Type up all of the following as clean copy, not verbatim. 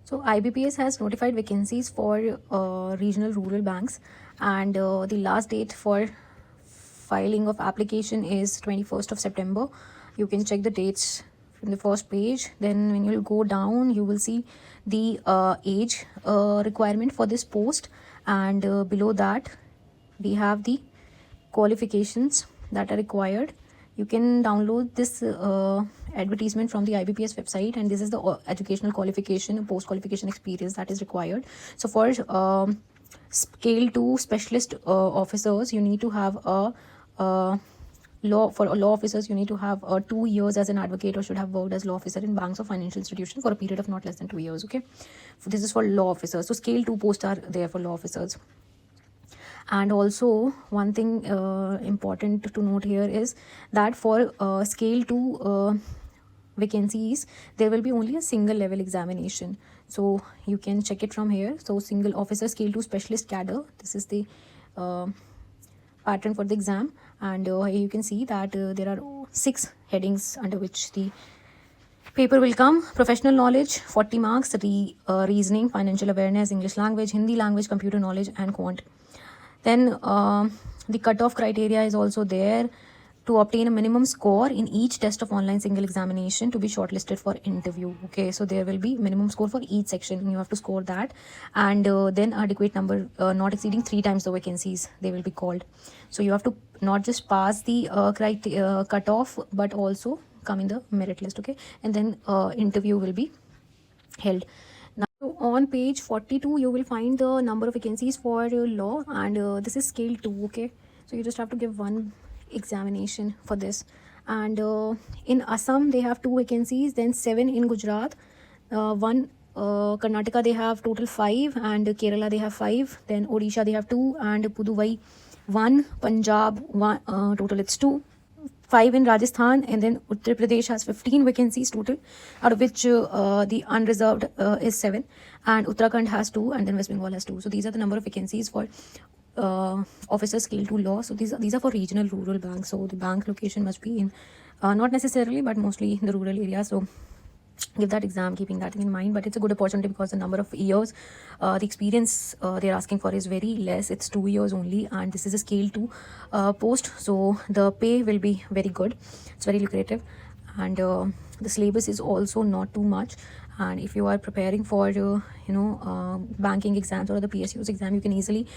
So IBPS has notified vacancies for regional rural banks, and the last date for filing of application is 21st of September. You can check the dates from the first page. Then when you'll go down, you will see the age requirement for this post, and below that we have the qualifications that are required. You can download this advertisement from the IBPS website, and this is the educational qualification, post qualification experience that is required. So for scale 2 specialist officers, you need to have a law officers, you need to have 2 years as an advocate or should have worked as law officer in banks or financial institutions for a period of not less than 2 years. Okay, so this is for law officers. So scale 2 posts are there for law officers. And also one thing important to note here is that for scale 2 vacancies, there will be only a single level examination. So you can check it from here. So single officer scale 2 specialist cadre, this is the pattern for the exam. And here you can see that there are 6 headings under which the paper will come. Professional knowledge 40 marks, reasoning, financial awareness, English language, Hindi language, computer knowledge, and quant. Then the cutoff criteria is also there to obtain a minimum score in each test of online single examination to be shortlisted for interview. Okay, so there will be minimum score for each section, and you have to score that, and then adequate number not exceeding 3 times the vacancies they will be called. So you have to not just pass the cutoff but also come in the merit list. Okay, and then interview will be held. Now on page 42 you will find the number of vacancies for law, and this is scale 2. Okay, so you just have to give one examination for this. And in Assam they have 2 vacancies, then 7 in Gujarat, 1 Karnataka they have total 5, and Kerala they have 5, then Odisha they have 2, and Puduvai 1, Punjab 1, total it's 2, 5 in Rajasthan, and then Uttar Pradesh has 15 vacancies total, out of which the unreserved is 7, and Uttarakhand has 2, and then West Bengal has 2. So these are the number of vacancies for officer scale 2 law. So these are for regional rural banks. So the bank location must be in not necessarily but mostly in the rural area. So give that exam keeping that in mind, but it's a good opportunity because the number of years, the experience they're asking for is very less. It's 2 years only, and this is a scale 2 post, so the pay will be very good. It's very lucrative, and the syllabus is also not too much. And if you are preparing for banking exams or the PSU's exam, you can easily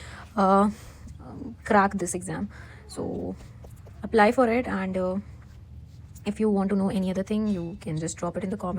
crack this exam. So apply for it, and if you want to know any other thing, you can just drop it in the comment.